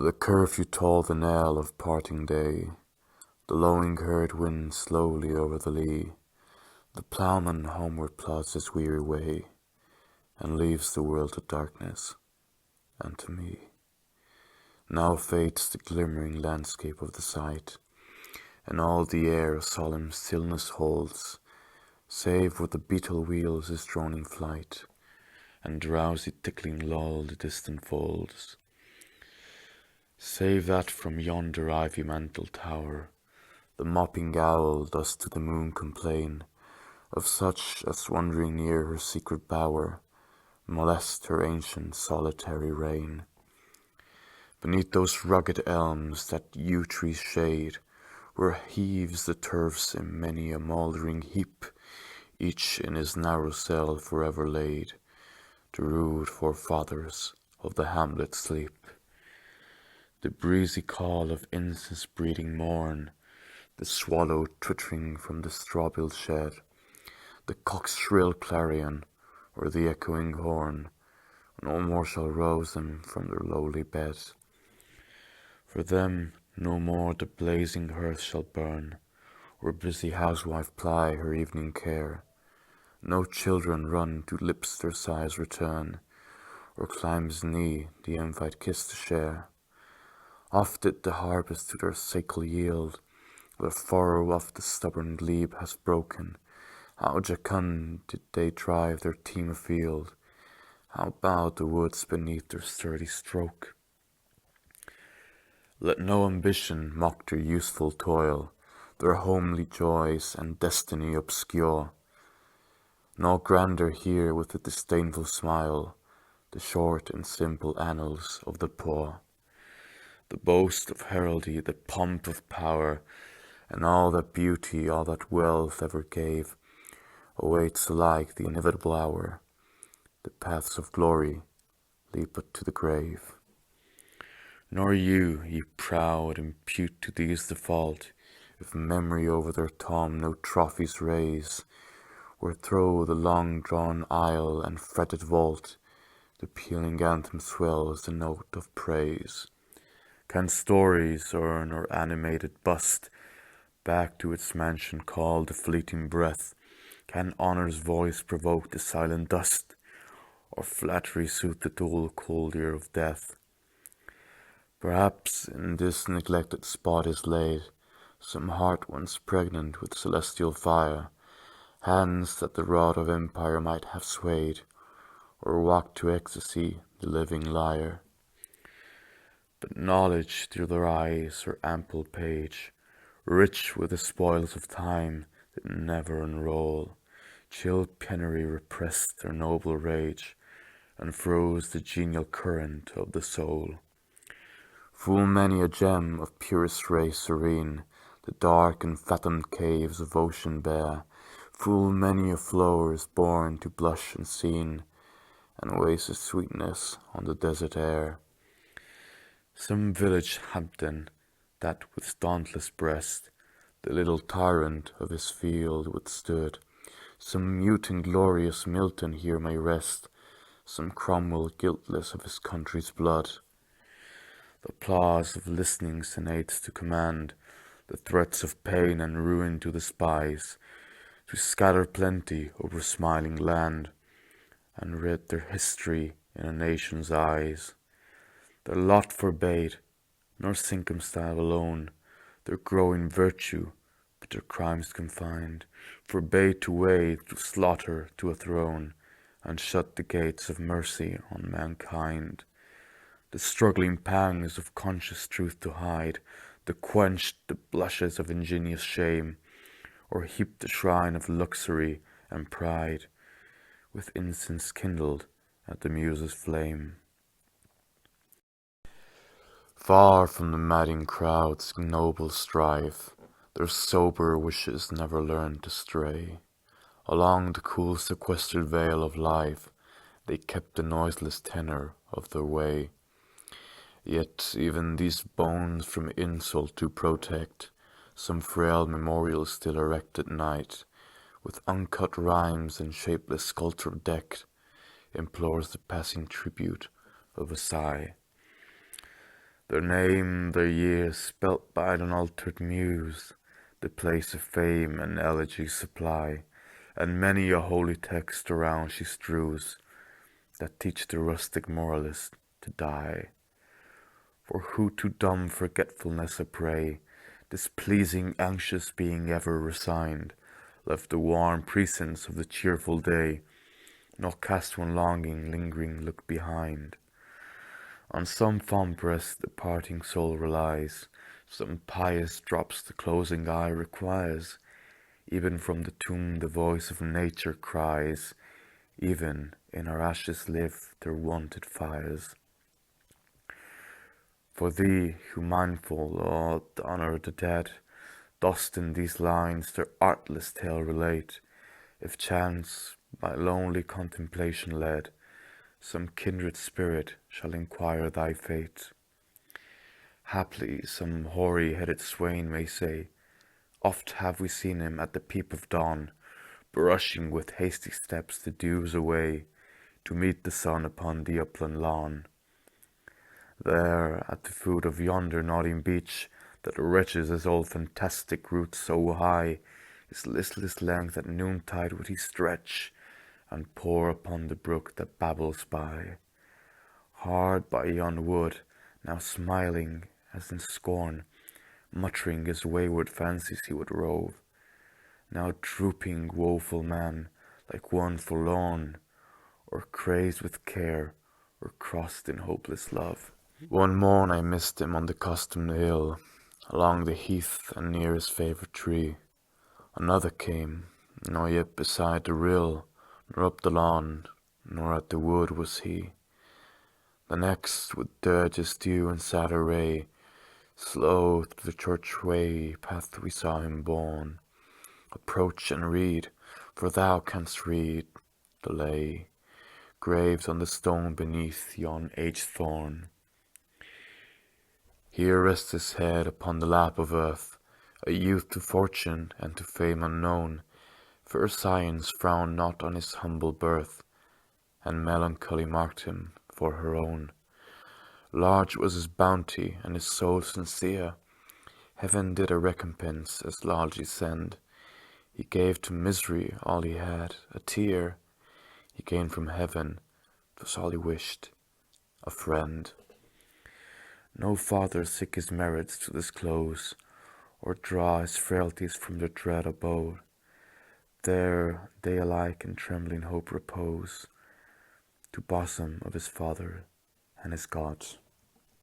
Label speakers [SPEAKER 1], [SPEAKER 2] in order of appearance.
[SPEAKER 1] The curfew tolled the knell of parting day. The lowing herd winds slowly over the lea. The ploughman homeward plods his weary way, and leaves the world to darkness and to me. Now fades the glimmering landscape of the sight, and all the air a solemn stillness holds, save where the beetle wheels his droning flight, and drowsy tickling lull the distant folds. Save that from yonder ivy-mantled tower, the mopping owl does to the moon complain of such as wandering near her secret bower molest her ancient solitary reign. Beneath those rugged elms that yew trees shade, where heaves the turfs in many a mouldering heap, each in his narrow cell forever laid, the rude forefathers of the hamlet sleep. The breezy call of incense-breathing morn, the swallow twittering from the straw-built shed, the cock's shrill clarion, or the echoing horn, no more shall rouse them from their lowly bed. For them no more the blazing hearth shall burn, or busy housewife ply her evening care. No children run to lips their sighs return, or climb his knee the envied kiss to share. Oft did the harvest to their sickle yield, the furrow of the stubborn glebe has broken. How jocund did they drive their team afield, how bowed the woods beneath their sturdy stroke. Let no ambition mock their useful toil, their homely joys and destiny obscure. No grandeur here with a disdainful smile, the short and simple annals of the poor. The boast of heraldry, the pomp of power, and all that beauty, all that wealth ever gave, awaits alike the inevitable hour. The paths of glory lead but to the grave. Nor you, ye proud, impute to these the fault, if memory over their tomb no trophies raise, where through the long-drawn aisle and fretted vault the pealing anthem swells the note of praise. Can stories urn or animated bust back to its mansion call the fleeting breath? Can honour's voice provoke the silent dust, or flattery soothe the dull cold ear of death? Perhaps in this neglected spot is laid some heart once pregnant with celestial fire, hands that the rod of empire might have swayed, or walked to ecstasy the living lyre. But knowledge through their eyes, her ample page, rich with the spoils of time that never unroll, chill penury repressed their noble rage, and froze the genial current of the soul. Full many a gem of purest ray serene the dark and fathomed caves of ocean bear, full many a flower is born to blush unseen, and wastes its sweetness on the desert air. Some village Hampden, that with dauntless breast the little tyrant of his field withstood, some mute inglorious Milton here may rest, some Cromwell guiltless of his country's blood. The applause of listening senates to command, the threats of pain and ruin to despise, to scatter plenty over smiling land, and read their history in a nation's eyes. Their lot forbade, nor circumstance alone, their growing virtue, but their crimes confined, forbade to wade to slaughter to a throne, and shut the gates of mercy on mankind. The struggling pangs of conscious truth to hide, to quench the blushes of ingenious shame, or heap the shrine of luxury and pride with incense kindled at the muse's flame. Far from the madding crowd's ignoble strife, their sober wishes never learned to stray. Along the cool sequestered vale of life, they kept the noiseless tenor of their way. Yet even these bones from insult to protect, some frail memorial still erect at night, with uncut rhymes and shapeless sculpture decked, implores the passing tribute of a sigh. Their name, their years, spelt by an altered muse, the place of fame and elegy supply, and many a holy text around she strews, that teach the rustic moralist to die. For who to dumb forgetfulness a prey, displeasing, anxious being ever resigned, left the warm precincts of the cheerful day, nor cast one longing, lingering look behind. On some fond breast the parting soul relies, some pious drops the closing eye requires, even from the tomb the voice of nature cries, even in our ashes live their wonted fires. For thee, who mindful of the honour of the dead, dost in these lines their artless tale relate, if chance, by lonely contemplation led, some kindred spirit shall inquire thy fate. Haply some hoary-headed swain may say, oft have we seen him at the peep of dawn, brushing with hasty steps the dews away, to meet the sun upon the upland lawn. There, at the foot of yonder nodding beech, that reaches his old fantastic roots so high, his listless length at noontide would he stretch, and pore upon the brook that babbles by. Hard by yon wood, now smiling as in scorn, muttering his wayward fancies he would rove, now drooping woeful man, like one forlorn, or crazed with care, or crossed in hopeless love. One morn I missed him on the customed hill, along the heath and near his favourite tree. Another came, nor yet beside the rill, nor up the lawn, nor at the wood was he. The next, with dirges dew and sad array, slow through the church way path we saw him borne. Approach and read, for thou canst read the lay, graved on the stone beneath yon aged thorn. Here rests his head upon the lap of earth, a youth to fortune and to fame unknown. Fair science frowned not on his humble birth, and melancholy marked him for her own. Large was his bounty, and his soul sincere. Heaven did a recompense as largely send. He gave to misery all he had, a tear. He gained from heaven, 'twas all he wished, a friend. No father seek his merits to disclose, or draw his frailties from their dread abode. There they alike in trembling hope repose, to bosom of his Father and his God.